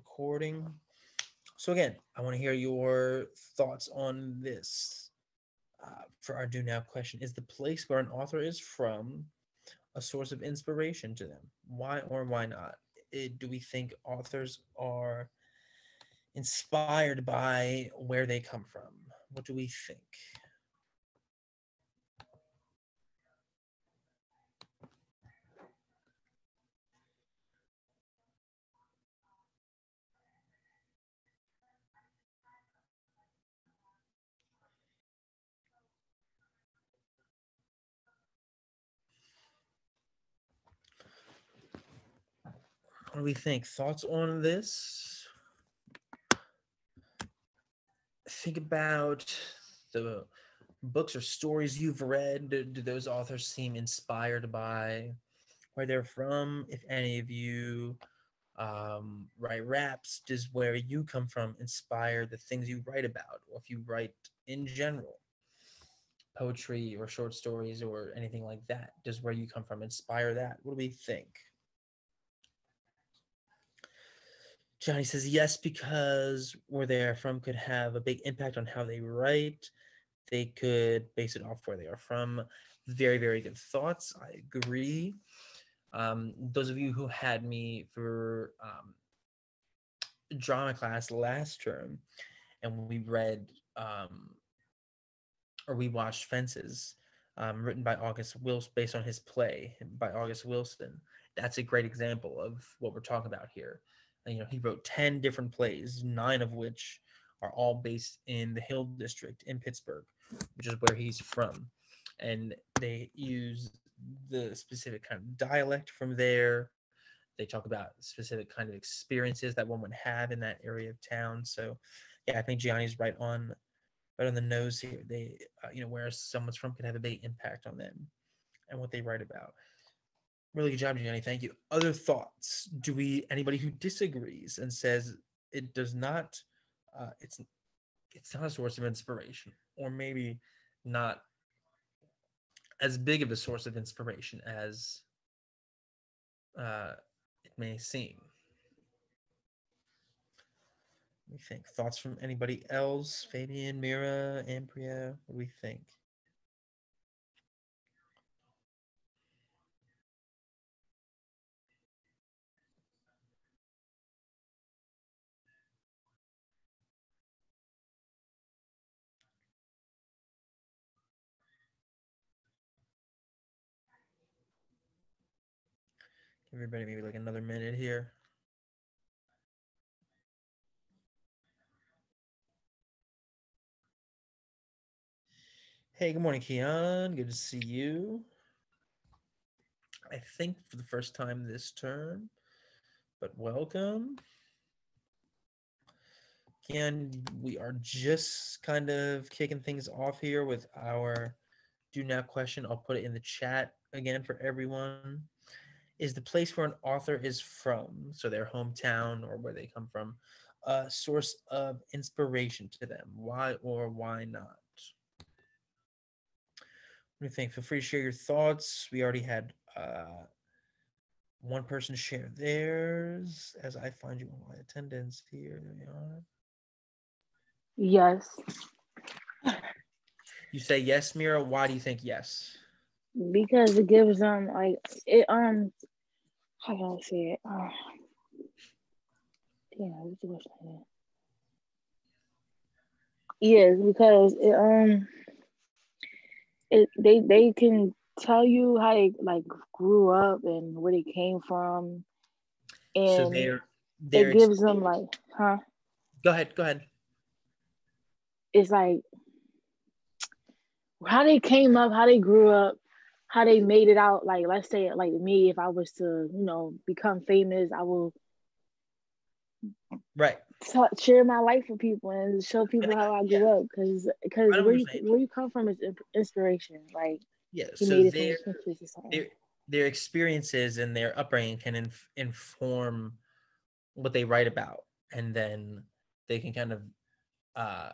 recording. So again, I want to hear your thoughts on this. For our do now question, is the place where an author is from a source of inspiration to them? Why or why not? Do we think authors are inspired by where they come from? What do we think? What do we think? Thoughts on this? Think about the books or stories you've read. Do those authors seem inspired by where they're from? If any of you write raps, does where you come from inspire the things you write about? Or if you write in general, poetry or short stories or anything like that, does where you come from inspire that? What do we think? Johnny says yes, because where they're from could have a big impact on how they write. They could base it off where they are from. Very, very good thoughts. I agree. Those of you who had me for drama class last term, and we read or we watched Fences, written by August Wilson, based on his play by August Wilson. That's a great example of what we're talking about here. He wrote 10 different plays, 9 of which are all based in the Hill District in Pittsburgh, which is where he's from. And they use the specific kind of dialect from there. They talk about specific kind of experiences that one would have in that area of town. So, yeah, I think Gianni's right on the nose here. They, where someone's from can have a big impact on them and what they write about. Really good job, Gianni. Thank you. Other thoughts? Anybody who disagrees and says it does not, it's not a source of inspiration, or maybe not as big of a source of inspiration as it may seem. What do we think? Thoughts from anybody else? Fabian, Mira, Ambria, what do we think? Give everybody maybe like another minute here. Hey, good morning, Keon. Good to see you. I think for the first time this term, but welcome. Keon, we are just kind of kicking things off here with our do now question. I'll put it in the chat again for everyone. Is the place where an author is from, so their hometown or where they come from, a source of inspiration to them? Why or why not? What do you think? Feel free to share your thoughts. We already had one person share theirs as I find you on my attendance here. There we are. Yes. You say yes, Mira. Why do you think yes? Because it gives them like it how can I say it? Damn, what's the question? Yes, because they can tell you how they like grew up and where they came from, So and they're it gives them like Go ahead. Go ahead. it's like how they came up, how they grew up, how they made it out. Like let's say like me, if I was to become famous, I will Right. share my life with people and show people how I Yeah. grew up because I know what you're saying. where you come from is inspiration. Like Yeah. he So made it from scriptures or something. their experiences and their upbringing can inform what they write about, and then they can kind of uh,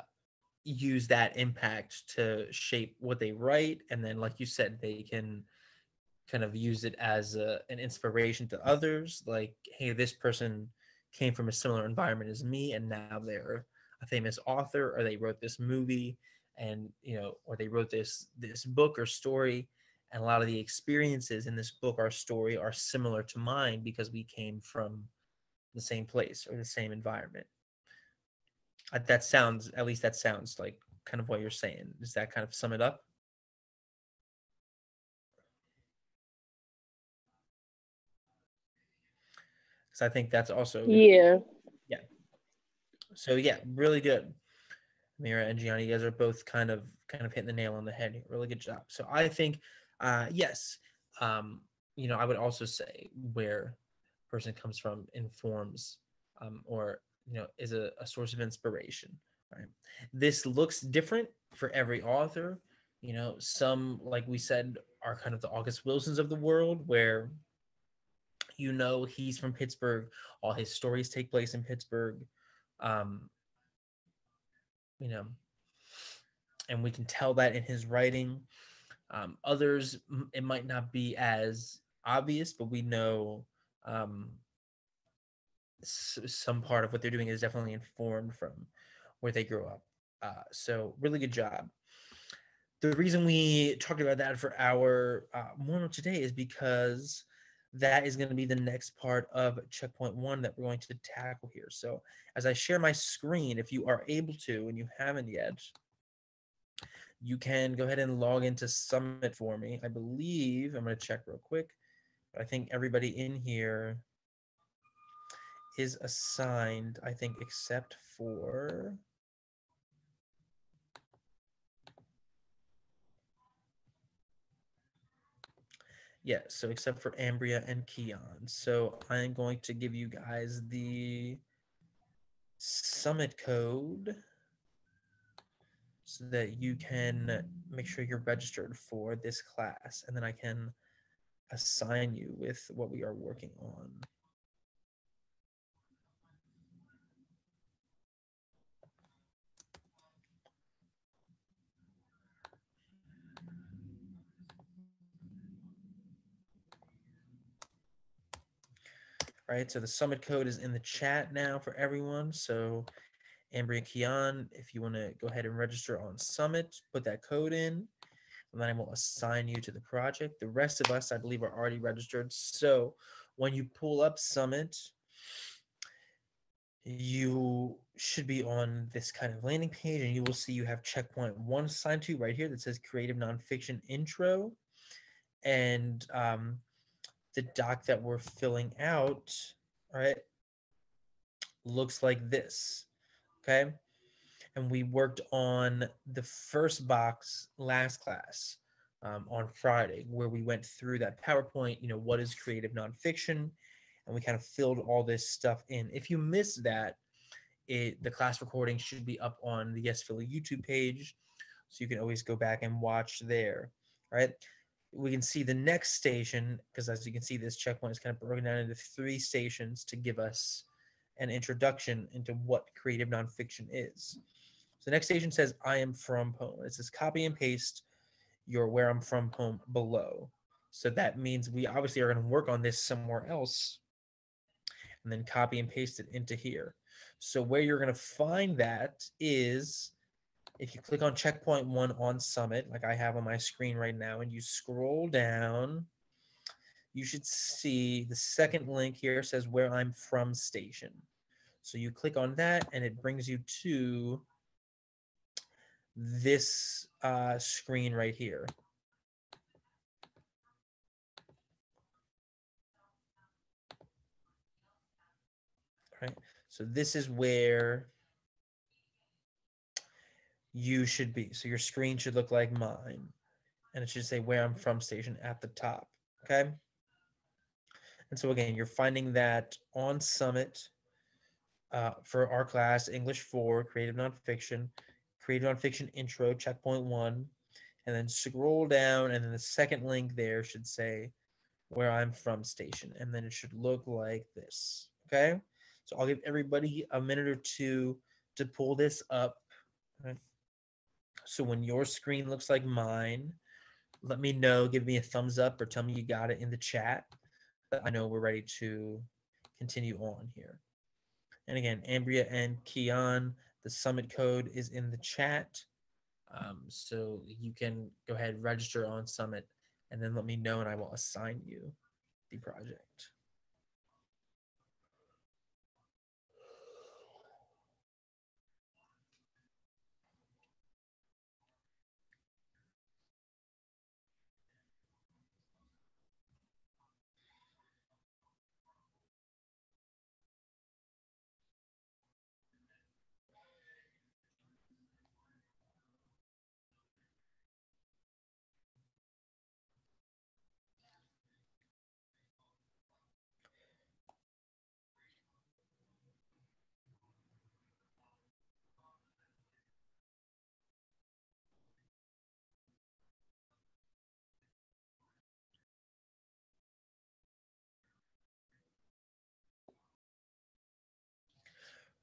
use that impact to shape what they write, and then, like you said, they can kind of use it as an inspiration to others. Like, hey, this person came from a similar environment as me, and now they're a famous author, or they wrote this movie, and or they wrote this book or story, and a lot of the experiences in this book or story are similar to mine because we came from the same place or the same environment. That sounds, at least that sounds like kind of what you're saying. Does that kind of sum it up? Because I think that's also, Yeah. yeah. So yeah, really good. Mira and Gianni, you guys are both kind of hitting the nail on the head here. Really good job. So I think, yes, um, I would also say where a person comes from informs, or is a source of inspiration. Right. This looks different for every author. Some, like we said, are kind of the August Wilsons of the world, where he's from Pittsburgh. All his stories take place in Pittsburgh. Um, you know, and we can tell that in his writing. Others, it might not be as obvious, but we know um, some part of what they're doing is definitely informed from where they grew up. So, really good job. The reason we talked about that for our mono today is because that is going to be the next part of checkpoint one that we're going to tackle here. So, as I share my screen, if you are able to and you haven't yet, you can go ahead and log into Summit for me. I believe, I'm going to check real quick. I think everybody in here is assigned, I think, except for, yeah, so except for Ambria and Keon. So I'm going to give you guys the Summit code so that you can make sure you're registered for this class, and then I can assign you with what we are working on. Right, so the Summit code is in the chat now for everyone. So Ambria Kian, if you want to go ahead and register on Summit, put that code in, and then I will assign you to the project. The rest of us, I believe, are already registered. So when you pull up Summit, you should be on this kind of landing page, and you will see you have checkpoint one assigned to you right here that says Creative Nonfiction Intro. And the doc that we're filling out, all right, looks like this, okay? And we worked on the first box last class on Friday, where we went through that PowerPoint, what is creative nonfiction, and we kind of filled all this stuff in. If you missed that, the class recording should be up on the Yes Philly YouTube page, so you can always go back and watch there, right? We can see the next station, because as you can see, this checkpoint is kind of broken down into 3 stations to give us an introduction into what creative nonfiction is. So the next station says, I am from poem. It says copy and paste your where I'm from poem below. So that means we obviously are going to work on this somewhere else and then copy and paste it into here. So where you're going to find that is if you click on checkpoint one on Summit, like I have on my screen right now, and you scroll down, you should see the second link here says where I'm from station. So you click on that and it brings you to this screen right here. Right. So this is where you should be. So your screen should look like mine, and it should say where I'm from station at the top. Okay. And so again, you're finding that on Summit for our class, English 4, Creative Nonfiction Intro, Checkpoint 1, and then scroll down, and then the second link there should say where I'm from station, and then it should look like this, okay? So I'll give everybody a minute or two to pull this up. Okay? So when your screen looks like mine, let me know, give me a thumbs up, or tell me you got it in the chat. I know we're ready to continue on here. And again, Ambria and Kian, the summit code is in the chat. So you can go ahead, register on Summit, and then let me know, and I will assign you the project.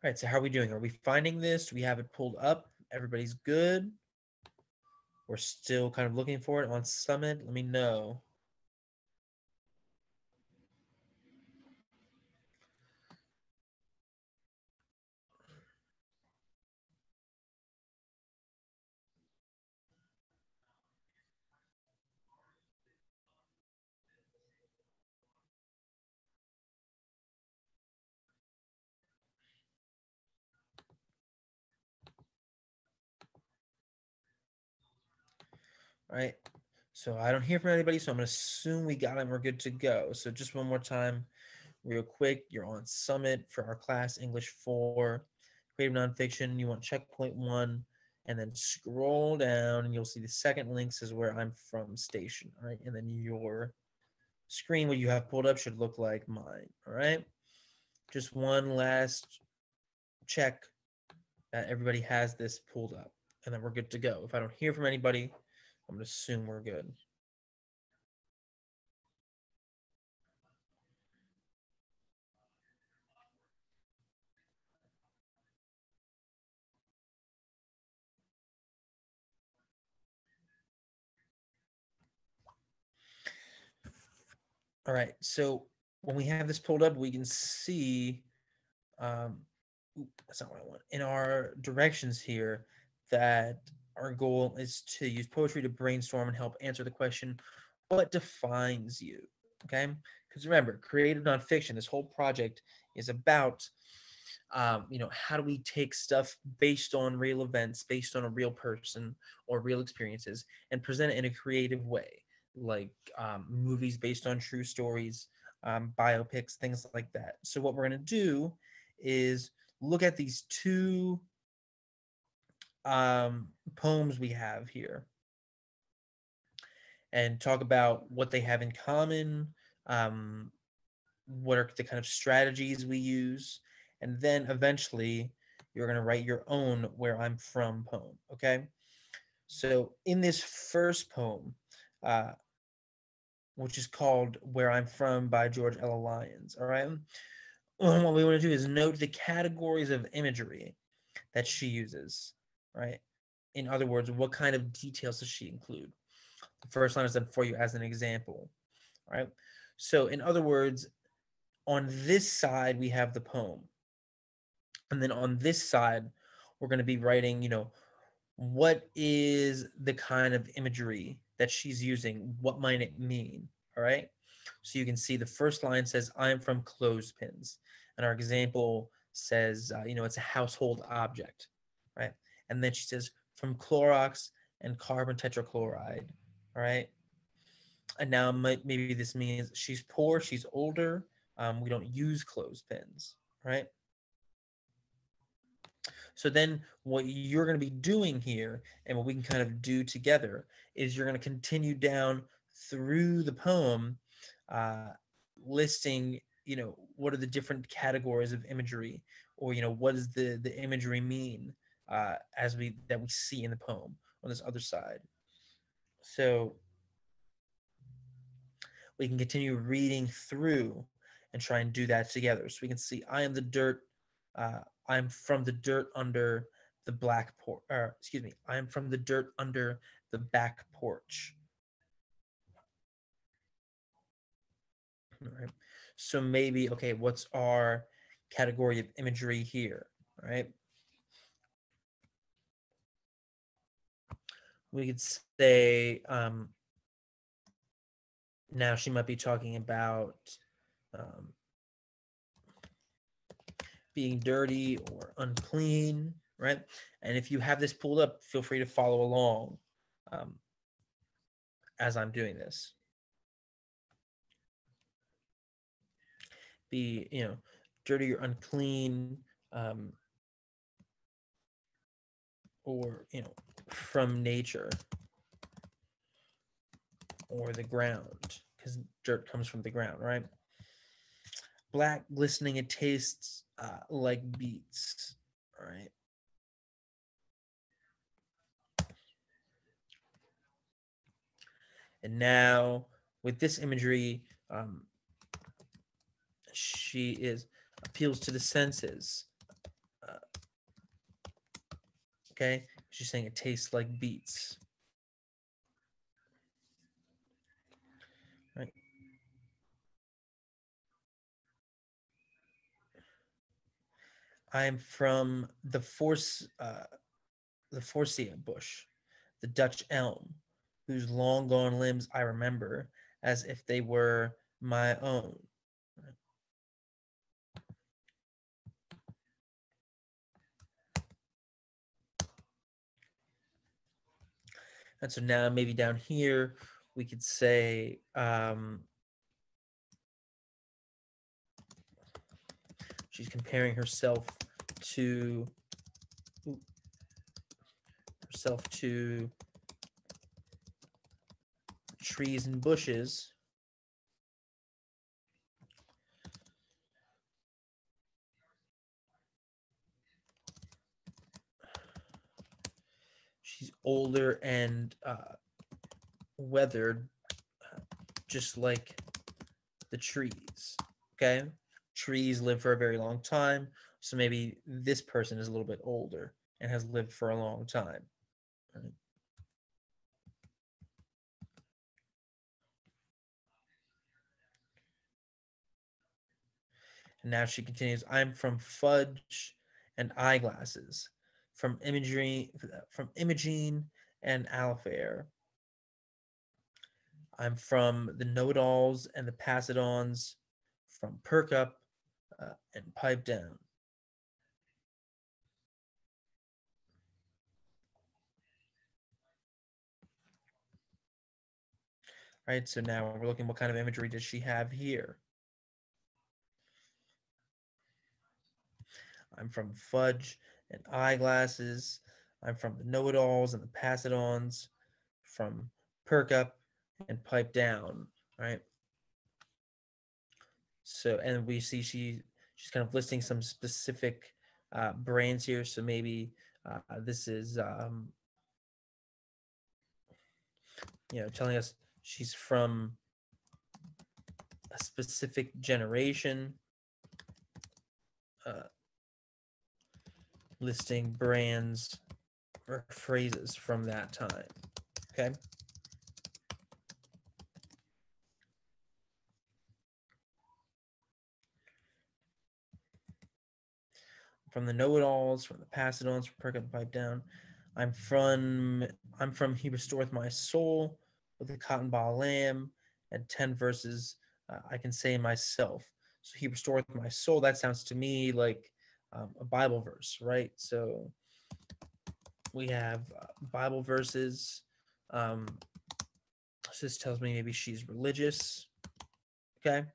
All right, so how are we doing? Are we finding this? Do we have it pulled up? Everybody's good? We're still kind of looking for it on Summit. Let me know. All right. So I don't hear from anybody, so I'm going to assume we got it and we're good to go. So just one more time, real quick. You're on Summit for our class, English 4, Creative Nonfiction. You want checkpoint 1, and then scroll down, and you'll see the second link says where I'm from station. All right. And then your screen, what you have pulled up, should look like mine. All right. Just one last check that everybody has this pulled up, and then we're good to go. If I don't hear from anybody, I'm going to assume we're good. All right, so when we have this pulled up, we can see, that's not what I want. In our directions here, that our goal is to use poetry to brainstorm and help answer the question, what defines you? Okay, because remember, creative nonfiction, this whole project is about, how do we take stuff based on real events, based on a real person or real experiences, and present it in a creative way, like movies based on true stories, biopics, things like that. So what we're going to do is look at these two poems we have here and talk about what they have in common, um, what are the kind of strategies we use, and then eventually you're going to write your own Where I'm From poem. Okay. So in this first poem, uh, which is called Where I'm From by George Ella Lyons. All right. What we want to do is note the categories of imagery that she uses. Right. In other words, what kind of details does she include? The first line is done for you as an example. All right. So, in other words, on this side, we have the poem. And then on this side, we're going to be writing, what is the kind of imagery that she's using? What might it mean? All right. So you can see the first line says, I'm from clothespins. And our example says, it's a household object. Right. And then she says, from Clorox and carbon tetrachloride. All right. And now maybe this means she's poor, she's older. We don't use clothespins. Right. So then what you're going to be doing here and what we can kind of do together is you're going to continue down through the poem, uh, listing, what are the different categories of imagery, or, what does the imagery mean, as we see in the poem on this other side. So we can continue reading through and try and do that together. So we can see, I am the dirt. I'm from the dirt under the black porch. Excuse me. I am from the dirt under the back porch. All right. So maybe, okay, what's our category of imagery here, right? We could say now she might be talking about being dirty or unclean, right? And if you have this pulled up, feel free to follow along as I'm doing this. Be, dirty or unclean, or, from nature or the ground, because dirt comes from the ground, right? Black, glistening, it tastes like beets, all right? And now with this imagery, she appeals to the senses. Okay, she's saying it tastes like beets. Right. I'm from the Forsythia bush, the Dutch elm, whose long gone limbs I remember as if they were my own. And so now maybe down here we could say she's comparing herself to trees and bushes. She's older and weathered, just like the trees. Okay, trees live for a very long time, so maybe this person is a little bit older and has lived for a long time. Right? And now she continues, I'm from fudge and eyeglasses, from Imogene and Alfair. I'm from the know-it-alls and the pass-it-ons, from perk up and pipe down. Right, so now we're looking what kind of imagery does she have here? I'm from fudge and eyeglasses. I'm from the know-it-alls and the pass-it-ons, from perk up and pipe down, right? So, and we see she's kind of listing some specific brands here. So maybe this is, telling us she's from a specific generation, listing brands or phrases from that time. Okay. From the know-it-alls, from the pass-it-ons, from perk up and pipe down. I'm from He Restoreth My Soul, with the cotton ball lamb, and 10 verses I can say myself. So He Restoreth My Soul, that sounds to me like a Bible verse, right? So we have Bible verses. So this tells me maybe she's religious. Okay.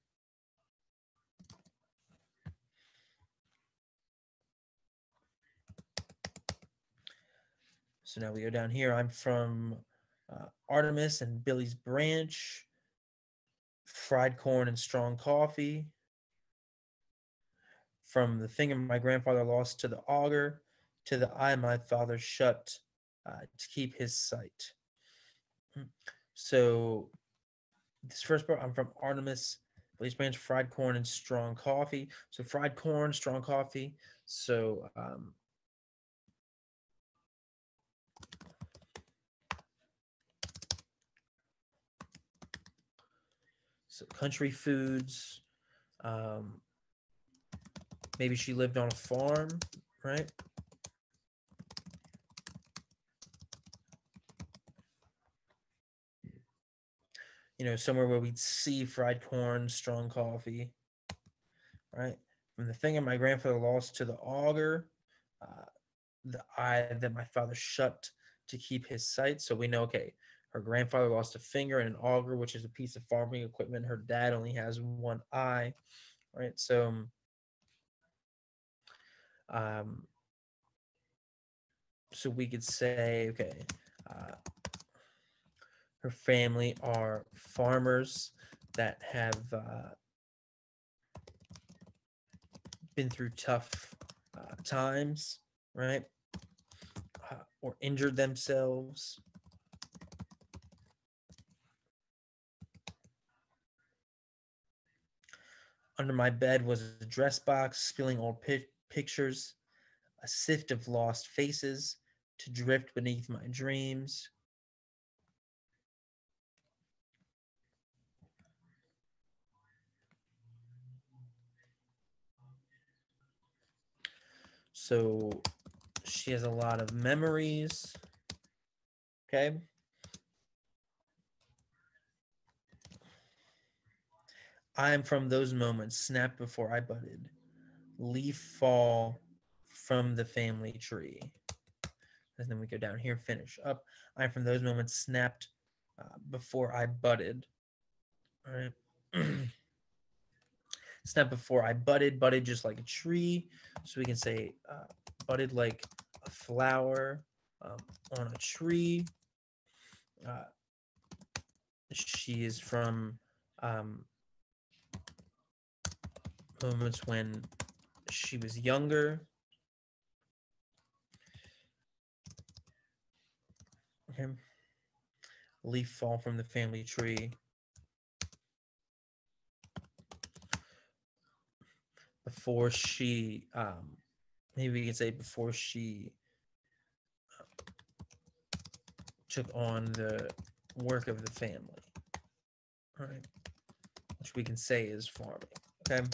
So now we go down here. I'm from Artemis and Billy's Branch, fried corn and strong coffee. From the finger my grandfather lost to the auger, to the eye my father shut to keep his sight. So this first part, I'm from Artemis, Billy's Branch, fried corn and strong coffee. So fried corn, strong coffee. So country foods, Maybe she lived on a farm, right? Somewhere where we'd see fried corn, strong coffee, right? From the finger my grandfather lost to the auger, uh, the eye that my father shut to keep his sight. So we know, okay, her grandfather lost a finger and an auger, which is a piece of farming equipment. Her dad only has one eye, right? Um, so we could say, okay, uh, her family are farmers that have been through tough times, right? Or injured themselves. Under my bed was a dress box, spilling old pictures, a sift of lost faces to drift beneath my dreams. So she has a lot of memories. Okay. I am from those moments, snapped before I budded, leaf fall from the family tree. And then we go down here, finish up. I am from those moments, snapped before I budded. All right. Snapped before I budded just like a tree. So we can say budded like a flower on a tree. Uh, she is from um, moments when she was younger. Okay. Leaf fall from the family tree. Before she, maybe we can say before she took on the work of the family. All right. Which we can say is farming. Okay.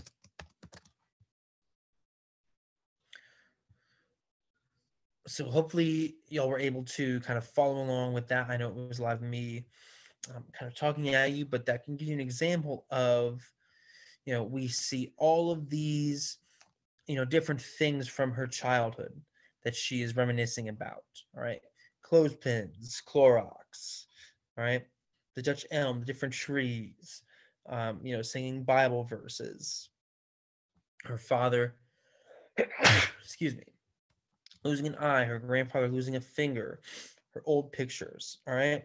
So hopefully y'all were able to kind of follow along with that. I know it was a lot of me kind of talking at you, but that can give you an example of, we see all of these, different things from her childhood that she is reminiscing about. All right. Clothespins, Clorox, all right. The Dutch elm, the different trees, singing Bible verses. Her father, excuse me, losing an eye, her grandfather losing a finger, her old pictures. All right.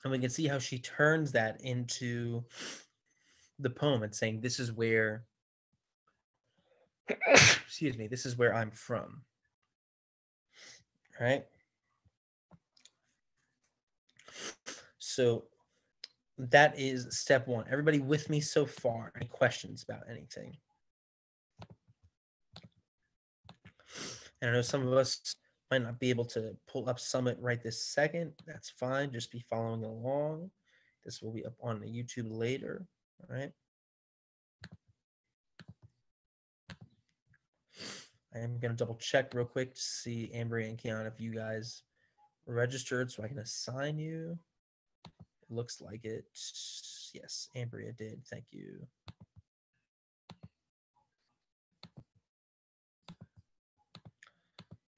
And we can see how she turns that into the poem and saying, this is where, excuse me, this is where I'm from. All right. So that is step one. Everybody with me so far? Any questions about anything? And I know some of us might not be able to pull up Summit right this second. That's fine. Just be following along. This will be up on the YouTube later. All right. I am going to double check real quick to see, Ambry and Keon, if you guys registered so I can assign you. It looks like it. Yes, Ambria did. Thank you.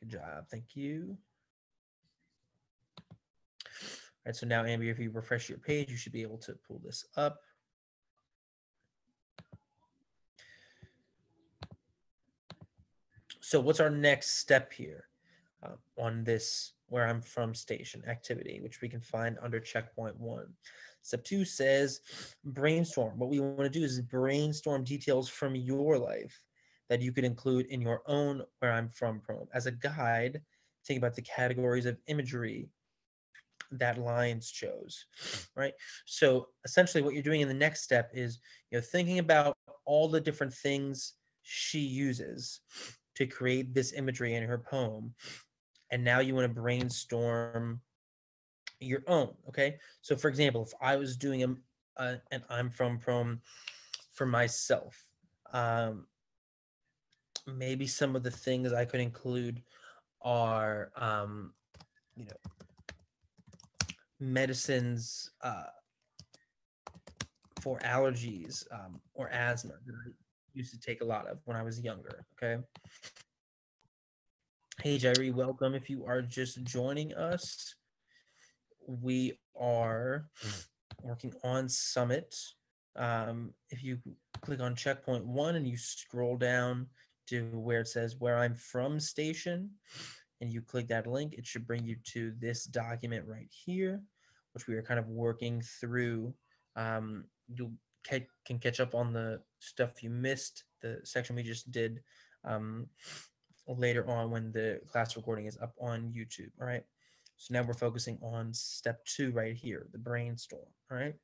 Good job. Thank you. All right, so now, Ambria, if you refresh your page, you should be able to pull this up. So what's our next step here on this where I'm from station activity, which we can find under checkpoint 1. Step 2 says brainstorm. What we want to do is brainstorm details from your life that you could include in your own where I'm from poem. As a guide, think about the categories of imagery that Lyons chose, right? So essentially what you're doing in the next step is, thinking about all the different things she uses to create this imagery in her poem. And now you want to brainstorm your own, okay? So for example, if I was doing an I'm from poem for myself, maybe some of the things I could include are, you know, medicines for allergies or asthma that I used to take a lot of when I was younger. Okay. Hey, Jerry, welcome. If you are just joining us, we are working on Summit. If you click on checkpoint one and you scroll down to where it says where I'm from station, and you click that link, it should bring you to this document right here, which we are kind of working through. You can catch up on the stuff you missed, the section we just did um, later on when the class recording is up on YouTube. All right. So now we're focusing on step 2 right here, the brainstorm. All right.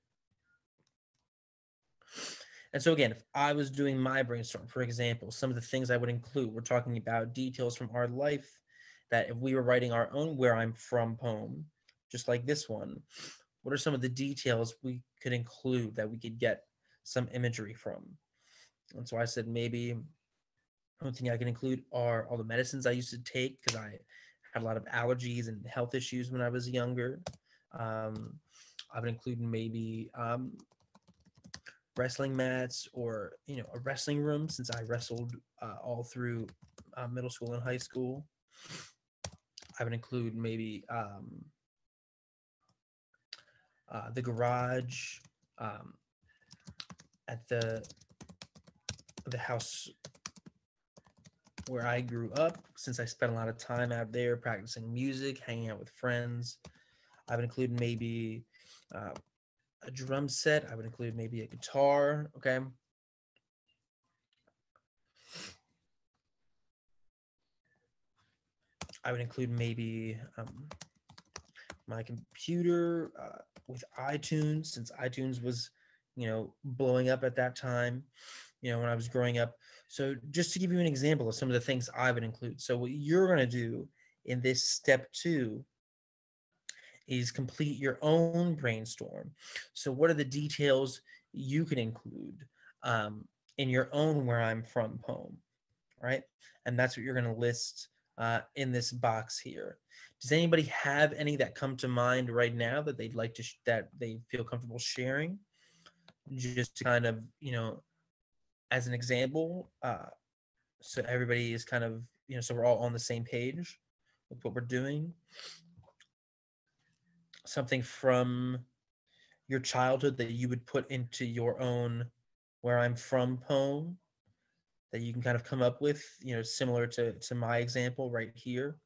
And so again, if I was doing my brainstorm, for example, some of the things I would include, we're talking about details from our life that if we were writing our own where I'm from poem, just like this one, what are some of the details we could include that we could get some imagery from? And so I said maybe one thing I can include are all the medicines I used to take because I had a lot of allergies and health issues when I was younger. Um, I would include maybe wrestling mats or a wrestling room since I wrestled all through middle school and high school. I would include maybe the garage um, at the house where I grew up, since I spent a lot of time out there practicing music, hanging out with friends. I would include maybe uh, a drum set. I would include maybe a guitar. Okay. I would include maybe my computer with iTunes, since iTunes was, blowing up at that time, when I was growing up. So just to give you an example of some of the things I would include. So what you're going to do in this step 2 is complete your own brainstorm. So what are the details you can include in your own where I'm from poem, right? And that's what you're going to list in this box here. Does anybody have any that come to mind right now that they'd like to that they feel comfortable sharing? Just to kind of, as an example, so everybody is kind of, so we're all on the same page with what we're doing. Something from your childhood that you would put into your own where I'm from poem that you can kind of come up with, similar to my example right here.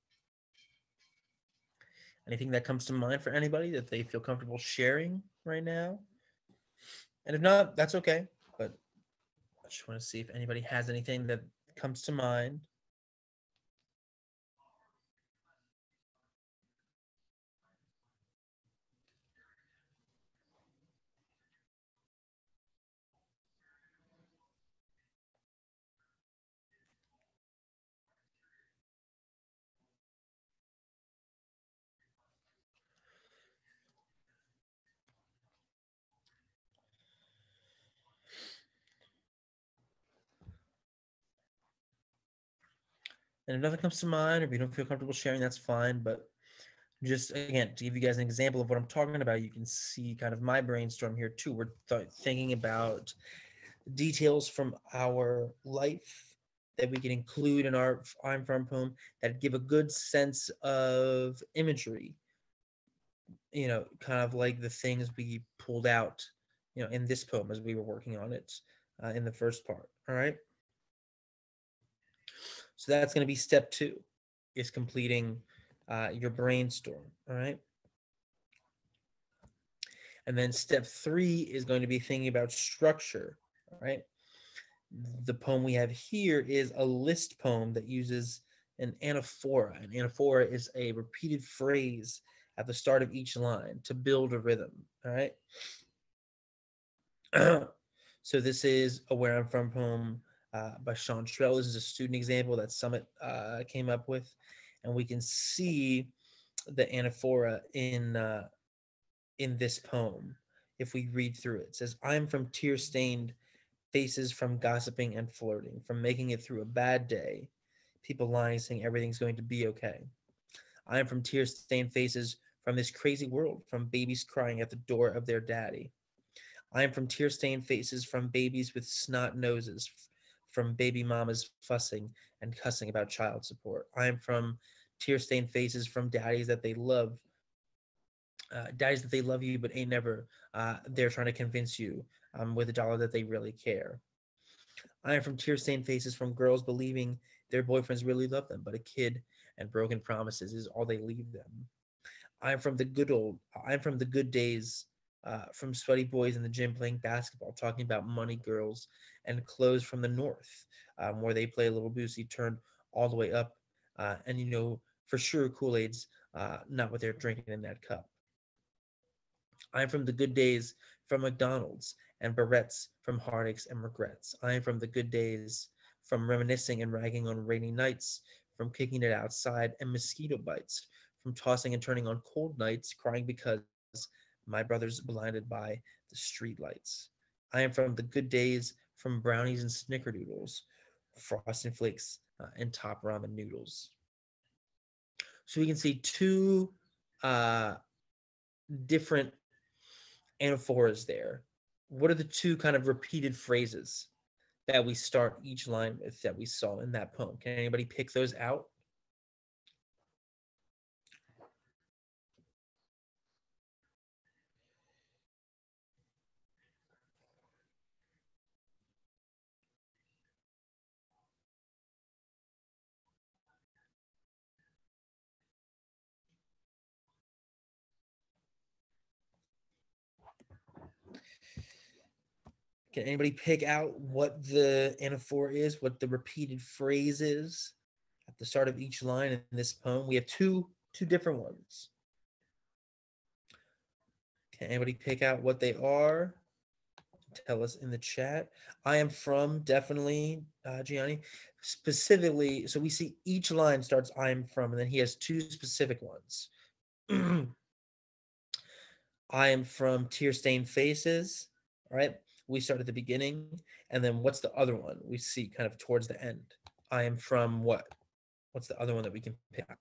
Anything that comes to mind for anybody that they feel comfortable sharing right now? And if not, that's okay. But I just want to see if anybody has anything that comes to mind. And if nothing comes to mind, or if you don't feel comfortable sharing, that's fine. But just again, to give you guys an example of what I'm talking about, you can see kind of my brainstorm here too. We're thinking about details from our life that we can include in our I'm from poem that give a good sense of imagery, kind of like the things we pulled out, in this poem as we were working on it in the first part. All right. So that's going to be step 2 is completing your brainstorm. All right. And then step 3 is going to be thinking about structure. All right. The poem we have here is a list poem that uses an anaphora. An anaphora is a repeated phrase at the start of each line to build a rhythm. All right. So this is a Where I'm From poem by Sean Strell. This is a student example that Summit came up with. And we can see the anaphora in this poem if we read through it. It says, I'm from tear-stained faces from gossiping and flirting, from making it through a bad day, people lying, saying everything's going to be okay. I am from tear stained faces from this crazy world, from babies crying at the door of their daddy. I am from tear stained faces from babies with snot noses, from baby mamas fussing and cussing about child support. I am from tear stained faces from daddies that they love you but ain't never they're trying to convince you with a dollar that they really care. I am from tear stained faces from girls believing their boyfriends really love them, but a kid and broken promises is all they leave them. I'm from the good days, from sweaty boys in the gym playing basketball, talking about money, girls, and clothes from the north, where they play a little boozy turned all the way up, and you know for sure Kool-Aid's not what they're drinking in that cup. I'm from the good days from McDonald's and barrettes from heartaches and regrets. I am from the good days from reminiscing and ragging on rainy nights, from kicking it outside and mosquito bites, from tossing and turning on cold nights, crying because my brother's blinded by the street lights. I am from the good days from brownies and snickerdoodles, frosted flakes, and top ramen noodles. So we can see two uh, different anaphoras there. What are the two kind of repeated phrases that we start each line with that we saw in that poem? Can anybody pick those out? Can anybody pick out what the anaphora is, what the repeated phrase is at the start of each line in this poem? We have two different ones. Can anybody pick out what they are? Tell us in the chat. I am from, definitely, Gianni. Specifically, so we see each line starts I am from, and then he has two specific ones. I am from tear stained faces. All right. We start at the beginning. And then what's the other one we see kind of towards the end? I am from what? What's the other one that we can pick out?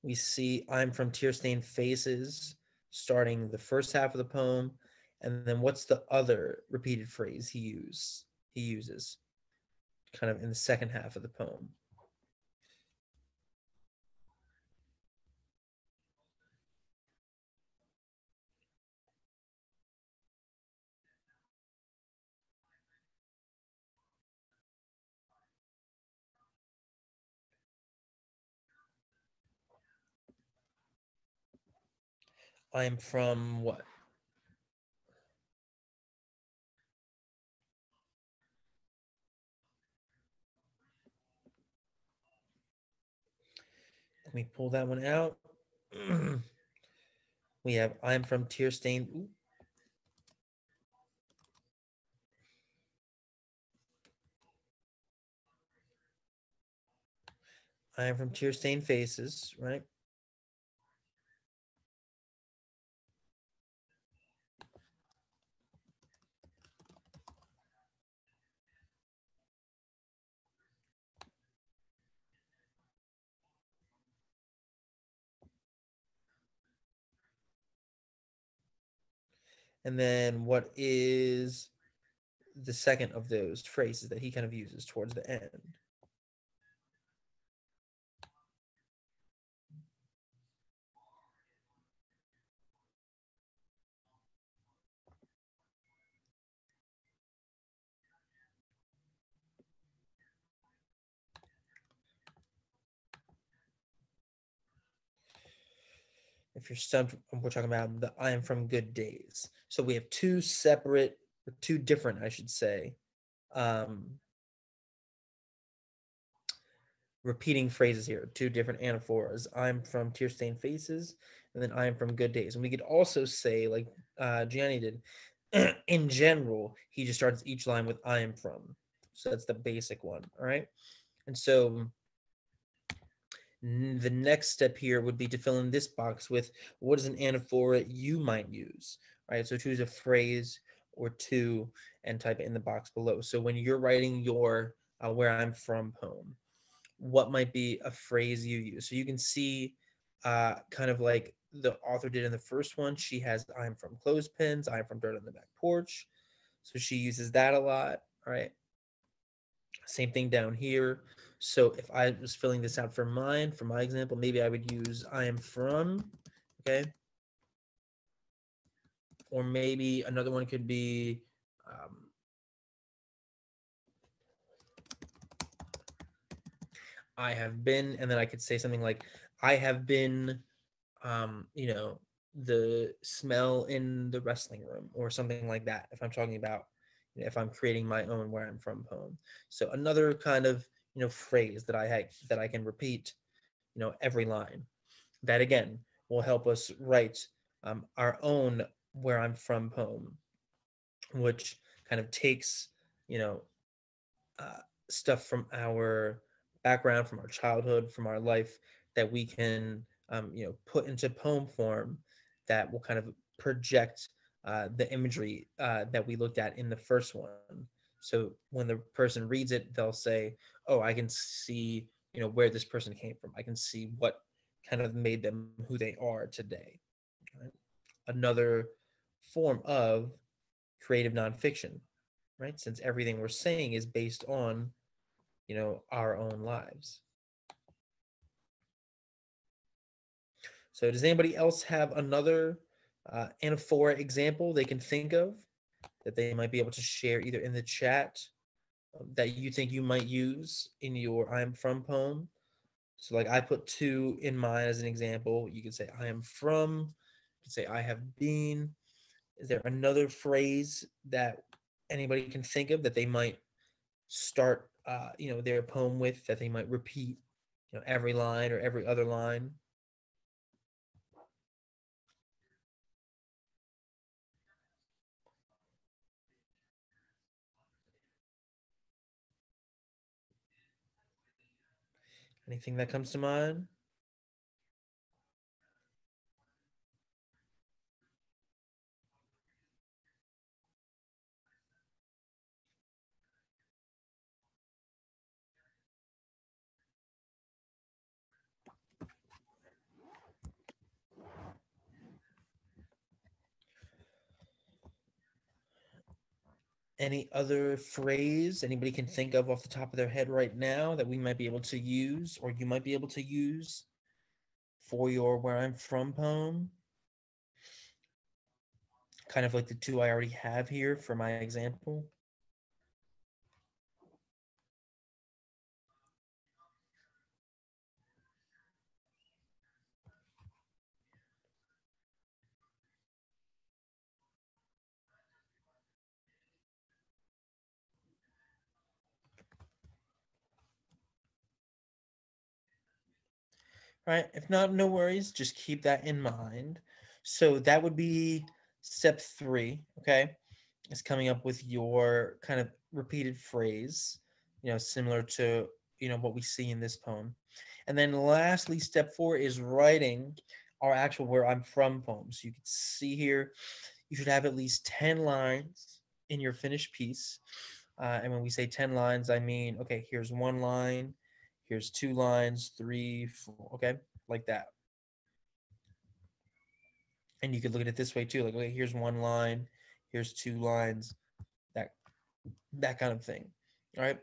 We see I'm from tear stained faces starting the first half of the poem. And then what's the other repeated phrase he uses kind of in the second half of the poem? I'm from what? Let me pull that one out. We have I'm from tear stained. I am from tear stained faces, right? And then what is the second of those phrases that he kind of uses towards the end? If you're stumped, we're talking about the I am from good days. So we have two separate, or two different, I should say, um, repeating phrases here, two different anaphoras. I'm from Tear Stained Faces, and then I am from Good Days. And we could also say, like Gianni did, in general, he just starts each line with I am from. So that's the basic one. All right. And so the next step here would be to fill in this box with what is an anaphora you might use. Right. So choose a phrase or two and type it in the box below. So when you're writing your Where I'm From poem, what might be a phrase you use? So you can see kind of like the author did in the first one. She has I'm from clothespins, I'm from dirt on the back porch. So she uses that a lot. All right. Same thing down here. So if I was filling this out for mine, for my example, maybe I would use I am from, okay? Or maybe another one could be I have been, and then I could say something like I have been, you know, the smell in the wrestling room or something like that. If I'm talking about, you know, if I'm creating my own Where I'm From poem. So another kind of, you know, phrase that I can repeat, you know, every line. That again will help us write our own Where I'm From poem, which kind of takes, you know, uh, stuff from our background, from our childhood, from our life that we can, you know, put into poem form that will kind of project the imagery that we looked at in the first one. So when the person reads it, they'll say, "Oh, I can see, you know, where this person came from. I can see what kind of made them who they are today." Right? Another form of creative nonfiction, right? Since everything we're saying is based on, you know, our own lives. So does anybody else have another anaphora example they can think of that they might be able to share either in the chat that you think you might use in your I am from poem? So like I put two in mine as an example. You could say I am from, you could say I have been. Is there another phrase that anybody can think of that they might start you know, their poem with, that they might repeat, you know, every line or every other line? Anything that comes to mind? Any other phrase anybody can think of off the top of their head right now that we might be able to use, or you might be able to use for your Where I'm From poem? Kind of like the two I already have here for my example. All right. If not, no worries. Just keep that in mind. So that would be step three. Okay. Is coming up with your kind of repeated phrase, you know, similar to, you know, what we see in this poem. And then lastly, step four is writing our actual Where I'm From poem. So you can see here, you should have at least 10 lines in your finished piece. And when we say 10 lines, I mean, okay, here's one line, here's two lines, three, four, okay, like that. And you could look at it this way too, like, okay, here's one line, here's two lines, that that kind of thing. All right.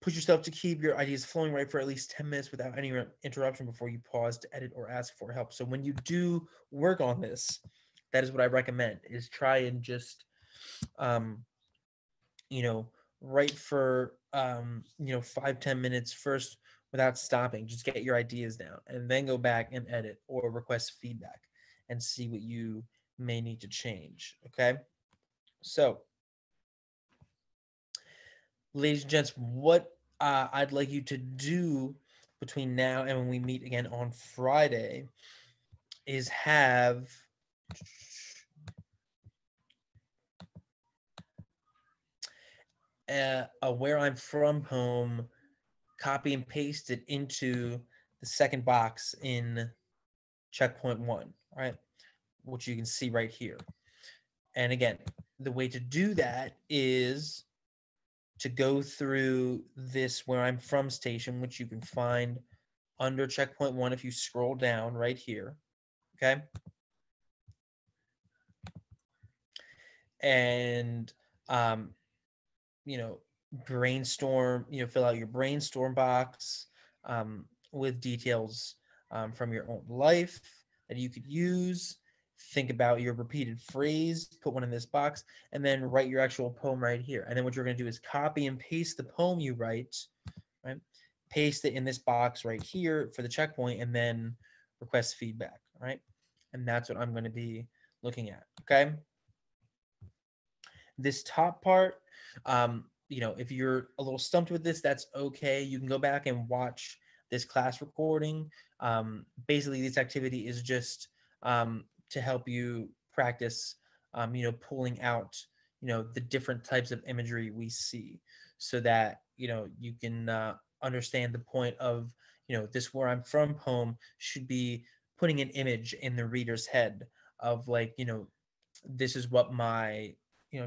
Push yourself to keep your ideas flowing right for at least 10 minutes without any interruption before you pause to edit or ask for help. So when you do work on this, that is what I recommend, is try and just um, you know, write for you know, 5-10 minutes first without stopping. Just get your ideas down and then go back and edit or request feedback and see what you may need to change. Okay. So ladies and gents, what I'd like you to do between now and when we meet again on Friday is have a where I'm from home, copy and paste it into the second box in checkpoint one, all right, which you can see right here. And again, the way to do that is to go through this where I'm from station, which you can find under checkpoint one if you scroll down right here. Okay. And, um, you know, brainstorm, fill out your brainstorm box with details from your own life that you could use. Think about your repeated phrase, put one in this box, and then write your actual poem right here. And then what you're going to do is copy and paste the poem you write, right? Paste it in this box right here for the checkpoint, and then request feedback, right? And that's what I'm going to be looking at, okay? This top part, if you're a little stumped with this, that's okay. You can go back and watch this class recording. Basically, this activity is just to help you practice, pulling out, the different types of imagery we see so that, you can understand the point of, this where I'm from poem should be putting an image in the reader's head of like, this is what my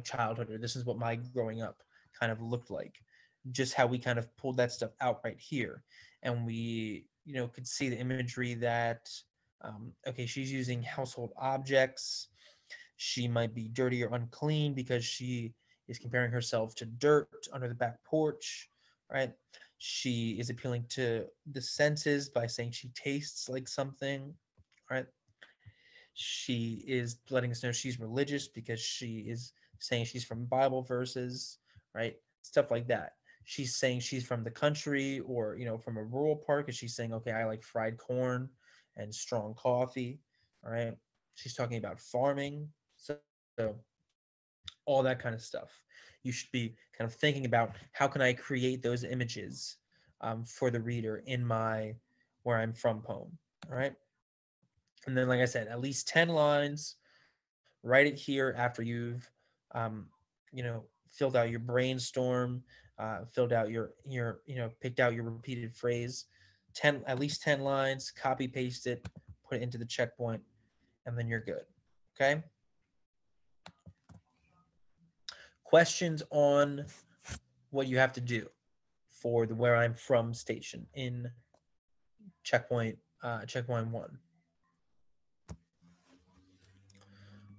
childhood, or this is what my growing up kind of looked like. Just how we kind of pulled that stuff out right here, and we could see the imagery that okay, she's using household objects. She might be dirty or unclean because she is comparing herself to dirt under the back porch, right? She is appealing to the senses by saying she tastes like something, right? She is letting us know she's religious because she is saying she's from Bible verses, right? Stuff like that. She's saying she's from the country or, from a rural part because she's saying, okay, I like fried corn and strong coffee, all right? She's talking about farming. So all that kind of stuff. You should be kind of thinking about how can I create those images for the reader in my where I'm from poem, all right? And then, like I said, at least 10 lines. Write it here after you've, um, filled out your brainstorm, filled out picked out your repeated phrase. 10, at least 10 lines, copy paste it, put it into the checkpoint, and then you're good. Okay. Questions on what you have to do for the where I'm from station in checkpoint one.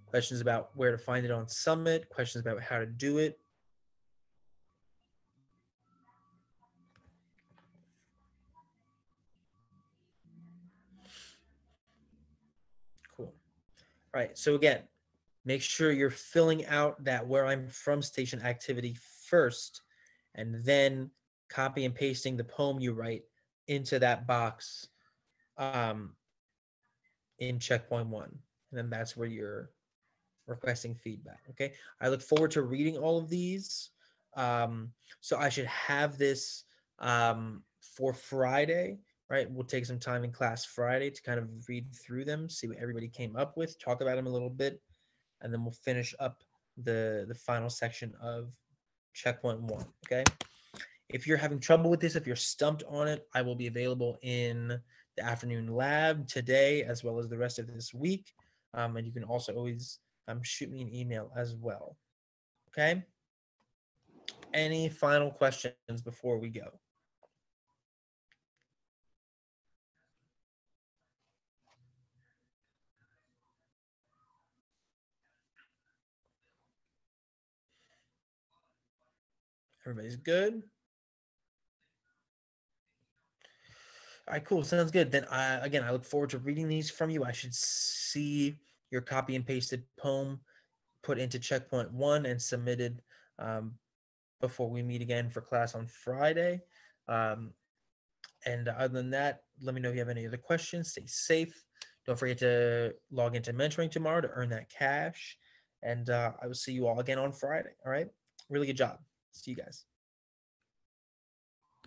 Questions about where to find it on Summit, questions about how to do it. Cool. All right. So again, make sure you're filling out that where I'm from station activity first, and then copy and pasting the poem you write into that box in checkpoint one. And then that's where you're requesting feedback. Okay. I look forward to reading all of these. So I should have this for Friday, right? We'll take some time in class Friday to kind of read through them, see what everybody came up with, talk about them a little bit, and then we'll finish up the final section of checkpoint one. Okay. If you're having trouble with this, if you're stumped on it, I will be available in the afternoon lab today as well as the rest of this week. And you can also always shoot me an email as well. Okay. Any final questions before we go? Everybody's good? All right, cool. Sounds good. Then I look forward to reading these from you. I should see your copy and pasted poem put into checkpoint one and submitted before we meet again for class on Friday. Um, and other than that, let me know if you have any other questions. Stay safe. Don't forget to log into mentoring tomorrow to earn that cash. And I will see you all again on Friday. All right. Really good job. See you guys.